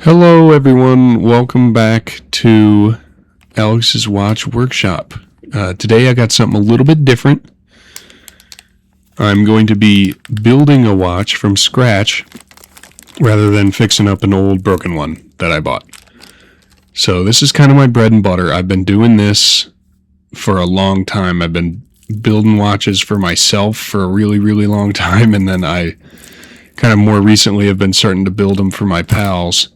Hello, everyone. Welcome back to Alex's Watch Workshop. Today I got something a little bit different. I'm going to be building a watch from scratch rather than fixing up an old broken one that I bought. So this is kind of my bread and butter. I've been doing this for a long time. I've been building watches for myself for a really, really long time, and then I kind of more recently have been starting to build them for my pals.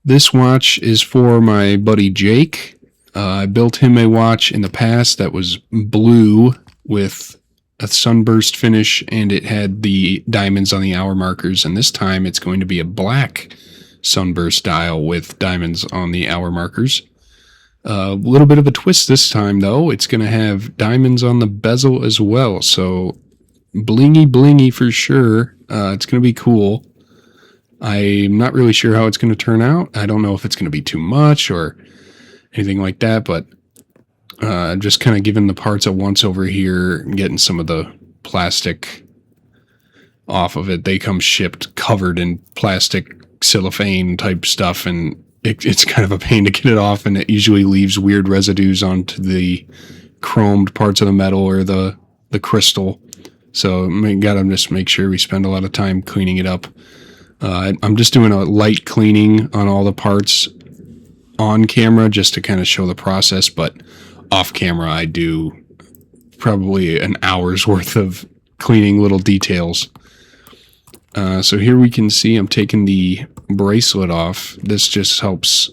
This watch is for my buddy Jake. I built him a watch in the past that was blue with a sunburst finish, and it had the diamonds on the hour markers. And this time it's going to be a black sunburst dial with diamonds on the hour markers. A little bit of a twist this time, though. It's going to have diamonds on the bezel as well. So blingy blingy for sure. It's going to be cool. I'm not really sure how it's going to turn out. I don't know if it's going to be too much or anything like that, but just kind of giving the parts a once over here and getting some of the plastic off of it. They come shipped covered in plastic cellophane type stuff, and it's kind of a pain to get it off, and it usually leaves weird residues onto the chromed parts of the metal or the crystal. So we gotta just make sure we spend a lot of time cleaning it up. I'm just doing a light cleaning on all the parts on camera just to kind of show the process, but off camera I do probably an hour's worth of cleaning little details. So here we can see I'm taking the bracelet off. This just helps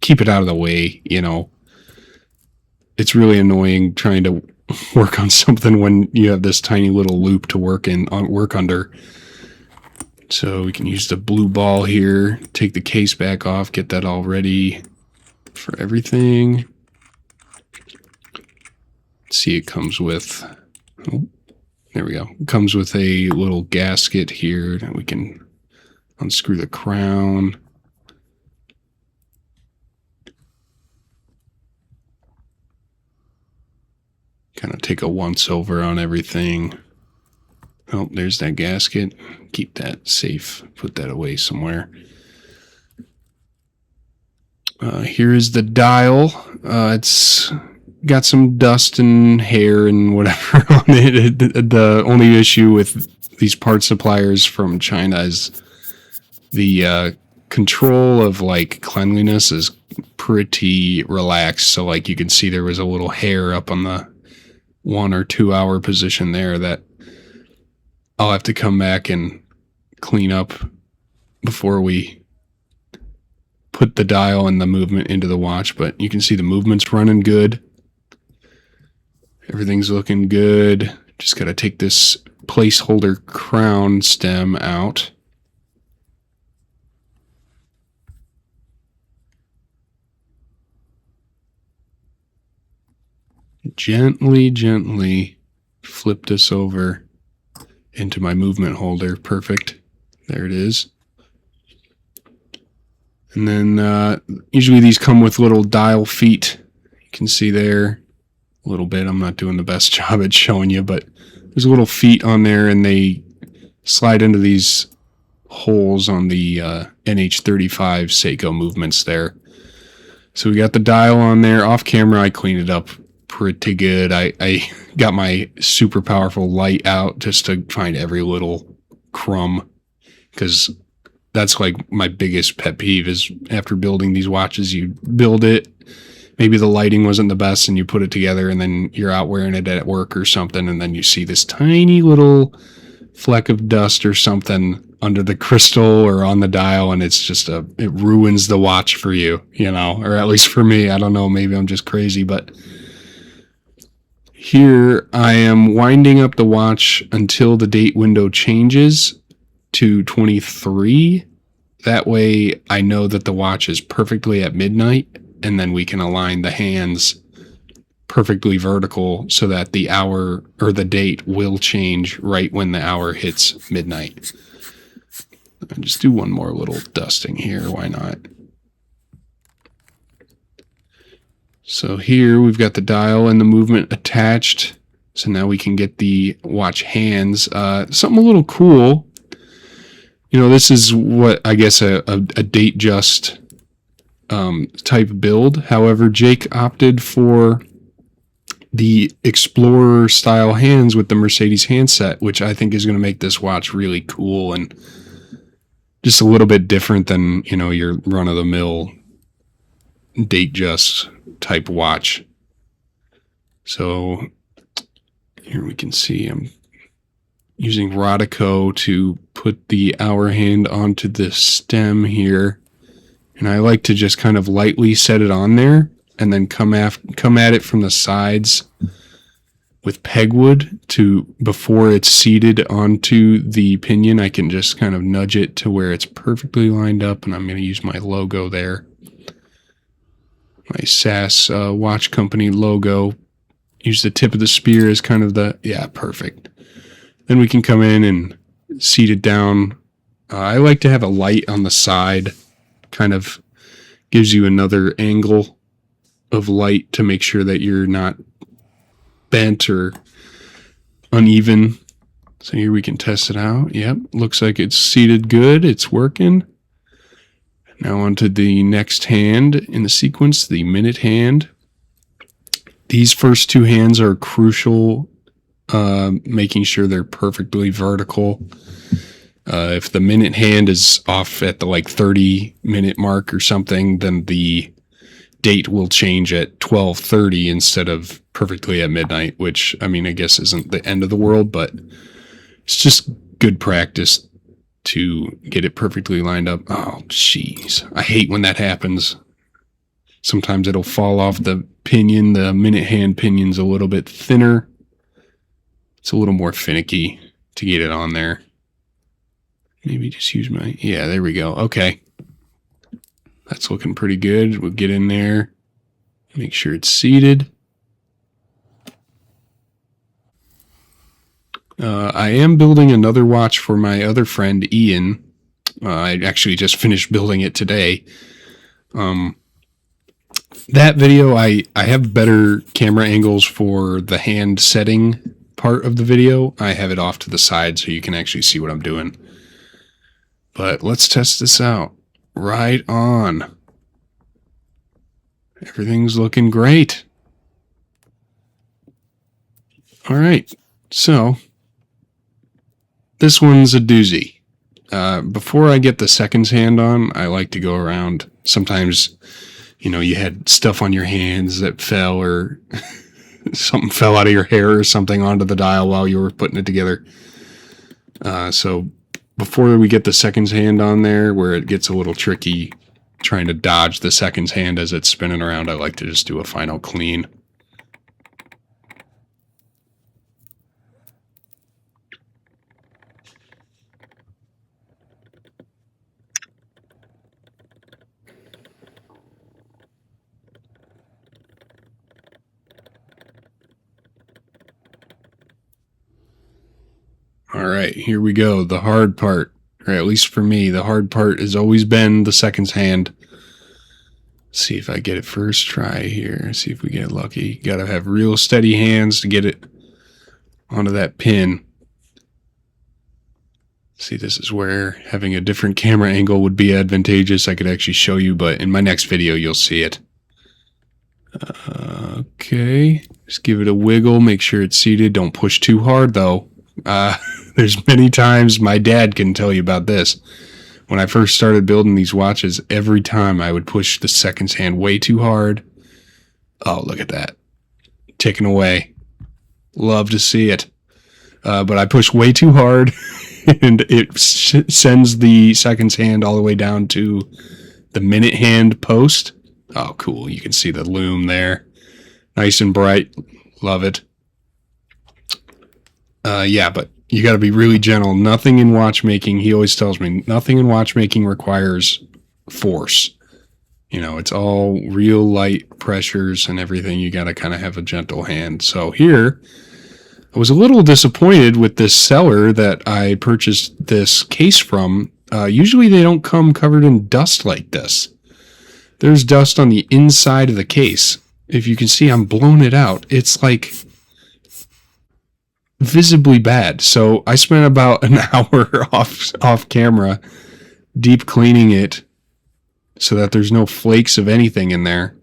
keep it out of the way, you know. It's really annoying trying to work on something when you have this tiny little loop to work under. So we can use the blue ball here, take the case back off, get that all ready for everything. See, it comes with, there we go. It comes with a little gasket here that we can unscrew the crown. Kind of take a once over on everything. Oh, there's that gasket. Keep that safe. Put that away somewhere. Here is the dial. It's got some dust and hair and whatever on it. The only issue with these part suppliers from China is the control of like cleanliness is pretty relaxed. So like you can see there was a little hair up on the 1 or 2 hour position there that I'll have to come back and clean up before we put the dial and the movement into the watch. But you can see the movement's running good. Everything's looking good. Just got to take this placeholder crown stem out. Gently flip this over into my movement holder. Perfect. There it is. And then usually these come with little dial feet. You can see there a little bit. I'm not doing the best job at showing you, but there's little feet on there, and they slide into these holes on the NH35 Seiko movements there. So we got the dial on there. Off camera, I cleaned it up pretty good. I got my super powerful light out just to find every little crumb, because that's like my biggest pet peeve is after building these watches, you build it, maybe the lighting wasn't the best, and you put it together, and then you're out wearing it at work or something, and then you see this tiny little fleck of dust or something under the crystal or on the dial, and it's just it ruins the watch for you, you know, or at least for me. I don't know, maybe I'm just crazy, but here I am winding up the watch until the date window changes to 23. That way I know that the watch is perfectly at midnight, and then we can align the hands perfectly vertical so that the hour or the date will change right when the hour hits midnight. I'll just do one more little dusting here. Why not? So here we've got the dial and the movement attached. So now we can get the watch hands. Something a little cool. You know, this is what I guess a Datejust type build. However, Jake opted for the Explorer style hands with the Mercedes handset, which I think is going to make this watch really cool and just a little bit different than, you know, your run of the mill Datejust type watch. So here we can see I'm using Rodico to put the hour hand onto the stem here. And I like to just kind of lightly set it on there and then come at it from the sides with pegwood to before it's seated onto the pinion. I can just kind of nudge it to where it's perfectly lined up, and I'm going to use my logo there. My SAS watch company logo. Use the tip of the spear as kind of the, yeah, perfect. Then we can come in and seat it down. I like to have a light on the side, kind of gives you another angle of light to make sure that you're not bent or uneven. So here we can test it out. Yep, looks like it's seated good. It's working. Now onto the next hand in the sequence, the minute hand. These first two hands are crucial, making sure they're perfectly vertical. If the minute hand is off at the like 30-minute mark or something, then the date will change at 12:30 instead of perfectly at midnight, which, I mean, I guess isn't the end of the world, but it's just good practice to get it perfectly lined up. Oh, jeez. I hate when that happens. Sometimes it'll fall off the pinion. The minute hand pinion's a little bit thinner. It's a little more finicky to get it on there. Maybe just use my, yeah, there we go. Okay. That's looking pretty good. We'll get in there, make sure it's seated. I am building another watch for my other friend, Ian. I actually just finished building it today. That video, I have better camera angles for the hand setting part of the video. I have it off to the side so you can actually see what I'm doing. But let's test this out. Right on. Everything's looking great. All right. So this one's a doozy. Before I get the seconds hand on, I like to go around. Sometimes, you know, you had stuff on your hands that fell, or something fell out of your hair or something onto the dial while you were putting it together. So before we get the seconds hand on there, where it gets a little tricky trying to dodge the seconds hand as it's spinning around, I like to just do a final clean. All right, here we go. The hard part, or at least for me, the hard part has always been the seconds hand. See if I get it first try here. See if we get lucky. You gotta have real steady hands to get it onto that pin. See, this is where having a different camera angle would be advantageous. I could actually show you, but in my next video, you'll see it. Okay, just give it a wiggle. Make sure it's seated. Don't push too hard, though. There's many times, my dad can tell you about this. When I first started building these watches, every time I would push the seconds hand way too hard. Oh, look at that. Ticking away. Love to see it. But I push way too hard, and it sends the seconds hand all the way down to the minute hand post. Oh, cool. You can see the loom there. Nice and bright. Love it. Yeah, but you got to be really gentle. Nothing in watchmaking, he always tells me, nothing in watchmaking requires force. You know, it's all real light pressures and everything. You got to kind of have a gentle hand. So here, I was a little disappointed with this seller that I purchased this case from. Usually they don't come covered in dust like this. There's dust on the inside of the case. If you can see, I'm blowing it out. It's like visibly bad. So I spent about an hour off camera deep cleaning it so that there's no flakes of anything in there.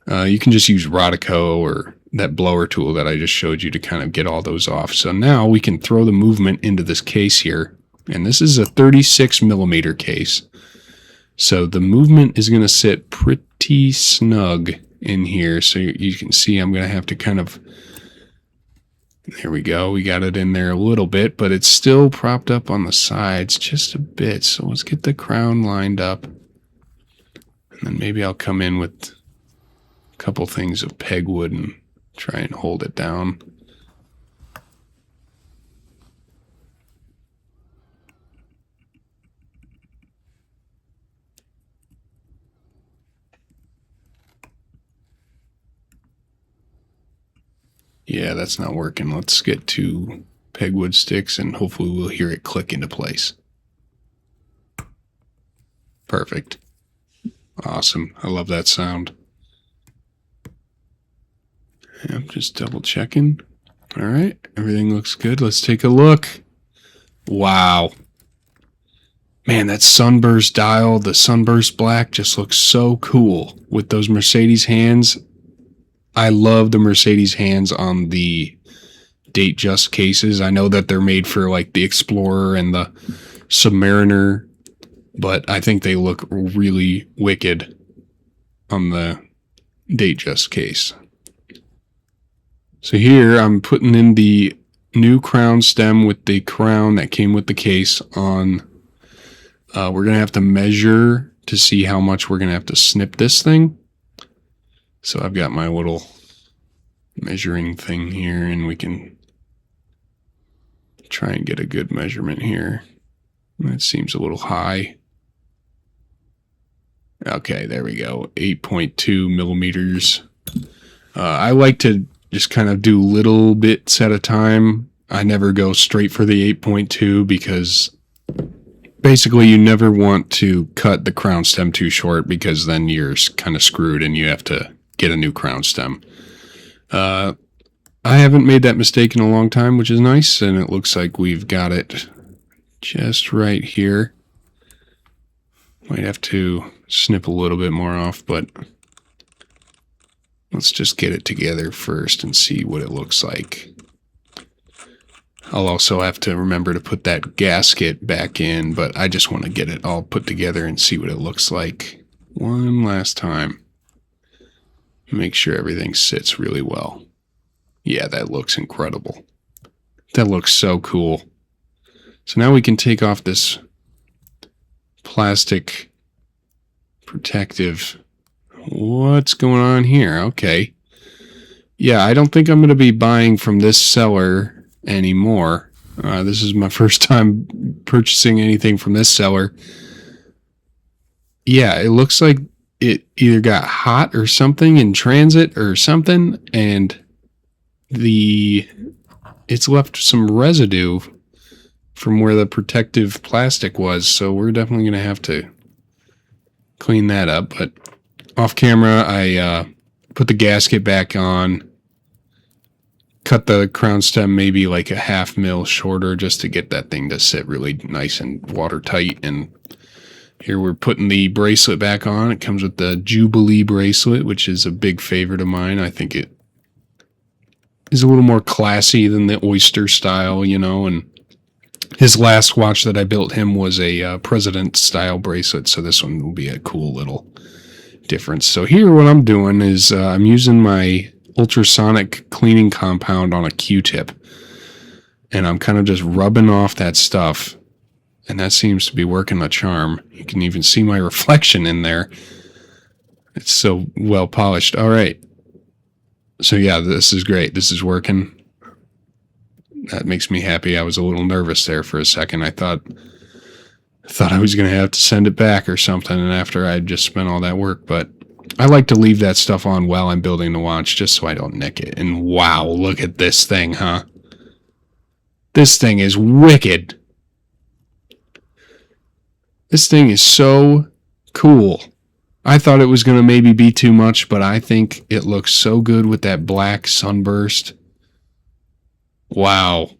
You can just use Rodico or that blower tool that I just showed you to kind of get all those off. So now we can throw the movement into this case here. And this is a 36 millimeter case. So the movement is going to sit pretty snug in here. So you can see I'm going to have to kind of, there we go. We got it in there a little bit, but it's still propped up on the sides just a bit. So let's get the crown lined up. And then maybe I'll come in with a couple things of pegwood and try and hold it down. Yeah, that's not working. Let's get 2 pegwood sticks and hopefully we'll hear it click into place. Perfect. Awesome. I love that sound. I'm just double checking. All right, everything looks good. Let's take a look. Wow. Man, that sunburst dial, the sunburst black just looks so cool with those Mercedes hands. I love the Mercedes hands on the Datejust cases. I know that they're made for like the Explorer and the Submariner, but I think they look really wicked on the Datejust case. So here I'm putting in the new crown stem with the crown that came with the case on. We're going to have to measure to see how much we're going to have to snip this thing. So I've got my little measuring thing here and we can try and get a good measurement here. That seems a little high. Okay, there we go. 8.2 millimeters. I like to just kind of do little bits at a time. I never go straight for the 8.2 because basically you never want to cut the crown stem too short because then you're kind of screwed and you have to get a new crown stem. I haven't made that mistake in a long time, which is nice, and it looks like we've got it just right here. Might have to snip a little bit more off, but let's just get it together first and see what it looks like. I'll also have to remember to put that gasket back in, but I just want to get it all put together and see what it looks like one last time. Make sure everything sits really well. Yeah, that looks incredible. That looks so cool. So now we can take off this plastic protective. What's going on here? Okay. Yeah, I don't think I'm going to be buying from this seller anymore. This is my first time purchasing anything from this seller. Yeah, it looks like it either got hot or something in transit or something, and it's left some residue from where the protective plastic was, so we're definitely going to have to clean that up. But off camera, I put the gasket back on, cut the crown stem maybe like a 1/2 mil shorter just to get that thing to sit really nice and watertight. And here we're putting the bracelet back on. It comes with the Jubilee bracelet, which is a big favorite of mine. I think it is a little more classy than the Oyster style, you know, and his last watch that I built him was a President style bracelet, so this one will be a cool little difference. So here what I'm doing is I'm using my ultrasonic cleaning compound on a Q-tip, and I'm kind of just rubbing off that stuff, and that seems to be working a charm. You can even see my reflection in there. It's so well polished. All right. So yeah, this is great. This is working. That makes me happy. I was a little nervous there for a second. I thought I was going to have to send it back or something, and after I just spent all that work, but I like to leave that stuff on while I'm building the watch just so I don't nick it. And wow, look at this thing, huh? This thing is wicked. This thing is so cool. I thought it was going to maybe be too much, but I think it looks so good with that black sunburst. Wow.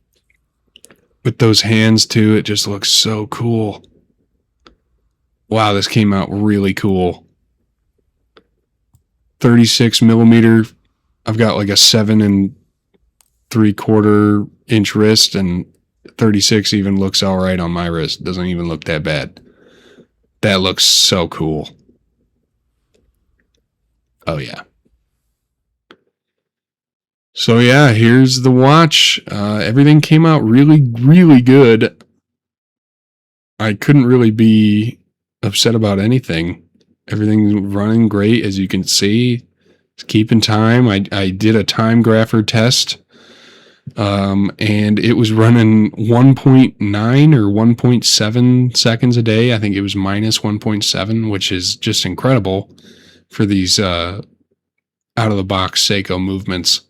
With those hands too, it just looks so cool. Wow, this came out really cool. 36 millimeter. I've got like a 7 3/4 inch wrist, and 36 even looks all right on my wrist. Doesn't even look that bad. That looks so cool. Oh yeah. So yeah, here's the watch. Everything came out really, really good. I couldn't really be upset about anything. Everything's running great, as you can see. It's keeping time. I did a time grapher test, and it was running 1.9 or 1.7 seconds a day. I think it was minus 1.7, which is just incredible for these out-of-the-box Seiko movements.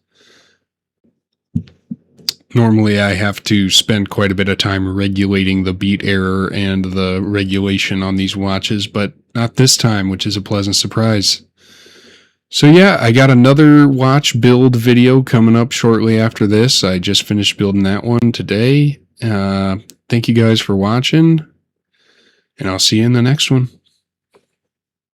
Normally, I have to spend quite a bit of time regulating the beat error and the regulation on these watches, but not this time, which is a pleasant surprise. So yeah, I got another watch build video coming up shortly after this. I just finished building that one today. Thank you guys for watching, and I'll see you in the next one.